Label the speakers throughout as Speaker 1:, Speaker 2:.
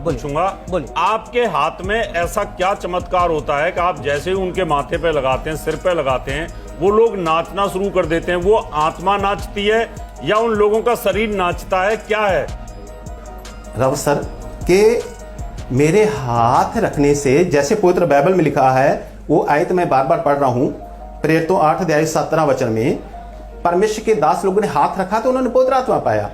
Speaker 1: पूछूंगा, आपके हाथ में ऐसा क्या चमत्कार होता है कि आप जैसे ही उनके माथे पे लगाते हैं, सिर पे लगाते हैं, वो लोग नाचना शुरू कर देते हैं? वो आत्मा नाचती है या उन लोगों का शरीर नाचता है, क्या है?
Speaker 2: रव सर के मेरे हाथ रखने से, जैसे पवित्र बाइबल में लिखा है, वो आयत मैं बार बार पढ़ रहा हूं, प्रेरितों 8:17 वचन में, परमेश्वर के दास लोगों ने हाथ रखा तो उन्होंने पवित्र आत्मा पाया।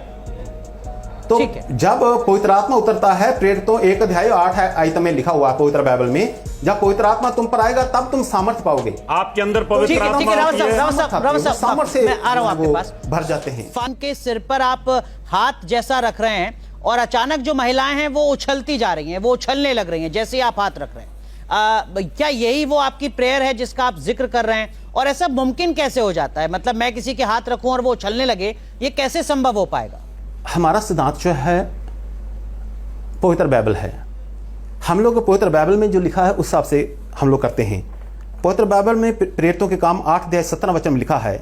Speaker 2: तो जब पवित्र आत्मा उतरता है, प्रेरितों 1:8 आयत में लिखा हुआ है पवित्र बाइबल में, जब पवित्र आत्मा तुम पर आएगा तब तुम सामर्थ्य पाओगे।
Speaker 1: आपके अंदर पवित्र आत्मा
Speaker 2: सामर्थ्य मैं आ रहा हूं आपके पास, भर जाते हैं।
Speaker 3: फान के सिर पर आप हाथ जैसा रख रहे हैं और अचानक जो महिलाएं हैं वो उछलती जा रही हैं, वो उछलने लग रही हैं जैसे आप हाथ रख रहे हैं। क्या यही वो आपकी प्रेयर है जिसका आप जिक्र कर रहे हैं? और ऐसा मुमकिन कैसे हो जाता है? मतलब मैं किसी के हाथ रखूं और वो उछलने लगे, ये कैसे संभव हो पाएगा?
Speaker 2: हमारा सिद्धांत जो है पवित्र बाइबल है। हम लोग पवित्र बाइबल में जो लिखा है उस हिसाब से हम लोग करते हैं। पवित्र बाइबल में प्रेरितों के काम 8:17 वचन में लिखा है,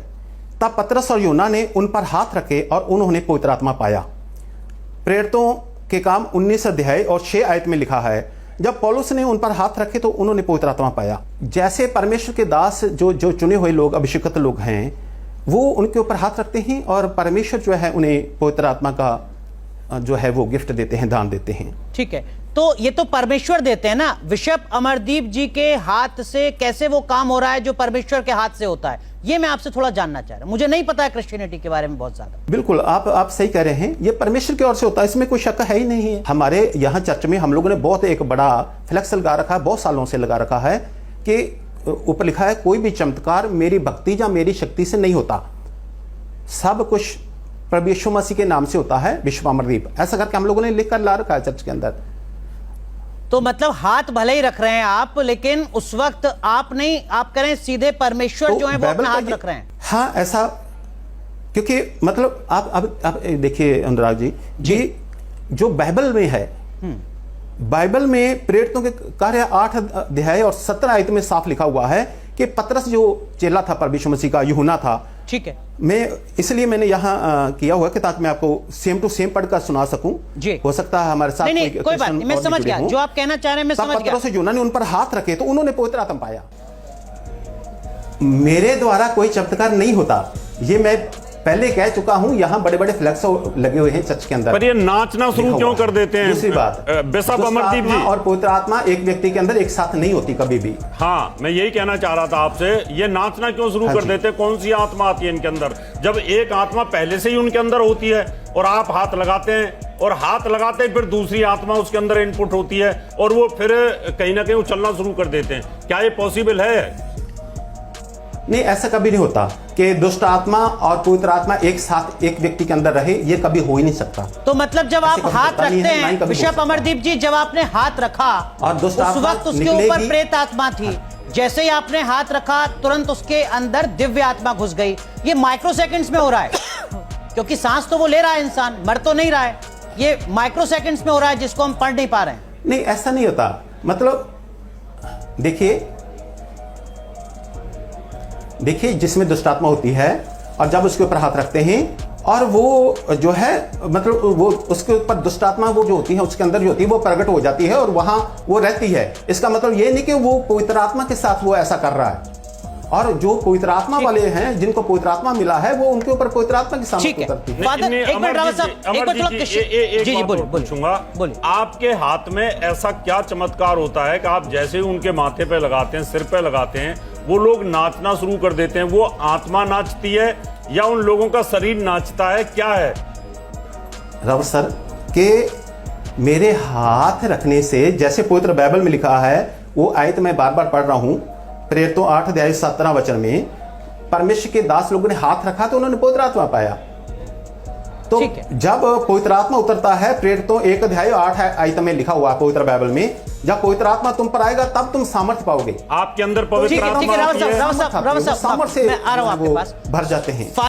Speaker 2: तब पतरस और यूहन्ना ने उन पर हाथ रखे और उन्होंने पवित्र आत्मा पाया। प्रेरितों के काम 19 अध्याय और 6 आयत में लिखा है, जब पौलुस ने उन पर हाथ रखे तो उन्होंने पवित्र आत्मा पाया। जैसे परमेश्वर के दास जो चुने हुए लोग, अभिषिक्त लोग हैं, वो उनके ऊपर हाथ रखते हैं और परमेश्वर जो है उन्हें पवित्र आत्मा का जो है वो गिफ्ट देते हैं, दान देते हैं।
Speaker 3: ठीक है, तो ये तो परमेश्वर देते हैं ना। बिशप अमरदीप जी के हाथ से कैसे वो काम हो रहा है जो परमेश्वर के हाथ से होता है, ये मैं आपसे थोड़ा जानना चाह रहा हूं। मुझे नहीं पता है क्रिश्चियनिटी के बारे में बहुत ज्यादा।
Speaker 2: बिल्कुल, आप सही कह रहे हैं, ये परमेश्वर की ओर से होता है, इसमें कोई शक है ही नहीं है। हमारे यहाँ चर्च में हम लोगों ने बहुत एक बड़ा फ्लेक्स लगा रखा है, बहुत सालों से लगा रखा है कि ऊपर लिखा है, कोई भी चमत्कार मेरी भक्ति या मेरी शक्ति से नहीं होता, सब कुछ प्रभु यीशु मसीह के नाम से होता है। बिशप अमरदीप, ऐसा करके हम लोगों ने लिख कर ला रखा है चर्च के अंदर।
Speaker 3: तो मतलब हाथ भले ही रख रहे हैं आप, लेकिन उस वक्त आप नहीं, आप करें सीधे परमेश्वर तो जो है वो अपना हाथ रख रहे हैं।
Speaker 2: हाँ, ऐसा, क्योंकि मतलब आप देखिए अनुराग जी जो बाइबल में है, बाइबल में प्रेरितों के कार्य 8 अध्याय और 17 आयत में साफ लिखा हुआ है कि पतरस जो चेला था परमेश्वर यीशु मसीह का, यूहन्ना था।
Speaker 3: ठीक है,
Speaker 2: मैं इसलिए मैंने यहाँ किया हुआ कि ताकि मैं आपको सेम टू सेम पढ़कर सुना सकूं।
Speaker 3: जी,
Speaker 2: हो सकता है हमारे साथ
Speaker 3: नहीं, कोई बात नहीं, मैं समझ गया जो आप कहना चाह रहे हैं, मैं समझ गया।
Speaker 2: पतरस और यूहन्ना ने उन पर हाथ रखे तो उन्होंने पवित्र आत्मा पाया। मेरे द्वारा कोई चमत्कार नहीं होता, ये मैं पहले कह चुका हूं। यहाँ बड़े बड़े फ्लैक्स लगे हुए हैं चर्च के अंदर,
Speaker 1: पर ये नाचना शुरू क्यों कर देते हैं?
Speaker 2: दूसरी बात,
Speaker 1: बिशप अमरदीप जी,
Speaker 2: और पवित्र आत्मा एक व्यक्ति के अंदर एक साथ नहीं होती कभी भी।
Speaker 1: हाँ, मैं यही कहना चाह रहा था आपसे, ये नाचना क्यों शुरू कर देते? कौन सी आत्मा आती है इनके अंदर, जब एक आत्मा पहले से ही उनके अंदर होती है और आप हाथ लगाते हैं और हाथ लगाते हैं, फिर दूसरी आत्मा उसके अंदर इनपुट होती है और वो फिर कहीं ना कहीं उछलना शुरू कर देते हैं? क्या ये पॉसिबल है?
Speaker 2: नहीं, ऐसा कभी नहीं होता कि दुष्ट आत्मा और पवित्र आत्मा एक साथ एक व्यक्ति के अंदर रहे, ये कभी हो ही नहीं सकता।
Speaker 3: तो मतलब जब आप हाथ रखते हैं बिशप अमरदीप जी, जब आपने हाथ रखा और दुष्ट उस वक्त उसके ऊपर प्रेत आत्मा थी, जैसे ही आपने हाथ रखा तुरंत उसके अंदर दिव्य आत्मा घुस गई। ये माइक्रो सेकंड्स में हो रहा है, क्योंकि सांस तो वो ले रहा है, इंसान मर तो नहीं रहा है, ये माइक्रो सेकंड्स में हो रहा है जिसको हम पढ़ नहीं पा रहे हैं।
Speaker 2: नहीं, ऐसा नहीं होता। मतलब देखिए जिसमें दुष्टात्मा होती है और जब उसके ऊपर हाथ रखते हैं और वो जो है मतलब वो उसके ऊपर दुष्टात्मा वो जो होती है उसके अंदर जो होती है वो प्रकट हो जाती है और वहां वो रहती है। इसका मतलब ये नहीं कि वो पवित्र आत्मा के साथ वो ऐसा कर रहा है। और जो पवित्र आत्मा वाले हैं, जिनको पवित्र आत्मा मिला है, वो उनके ऊपर पवित्र आत्मा की सामर्थ्य उतरती है।
Speaker 1: पूछूंगा, आपके हाथ में ऐसा क्या चमत्कार होता है कि आप जैसे ही उनके माथे पे लगाते हैं, सिर पे लगाते हैं, वो लोग नाचना शुरू कर देते हैं? वो आत्मा नाचती है या उन लोगों का शरीर नाचता है, क्या है?
Speaker 2: रव सर के मेरे हाथ रखने से, जैसे पवित्र बाइबल में लिखा है, वो आयत मैं बार बार पढ़ रहा हूं, प्रेरितों 8:17 वचन में, परमेश्वर के दास लोगों ने हाथ रखा तो उन्होंने पवित्र आत्मा पाया। तो जब पवित्र आत्मा उतरता है, प्रेरितों 1:8 आयत में लिखा हुआ पवित्र बाइबल में, जब पवित्र आत्मा तुम पर आएगा तब तुम सामर्थ्य पाओगे।
Speaker 1: आपके अंदर पवित्र आत्मा
Speaker 2: सामर्थ्य से भर जाते हैं।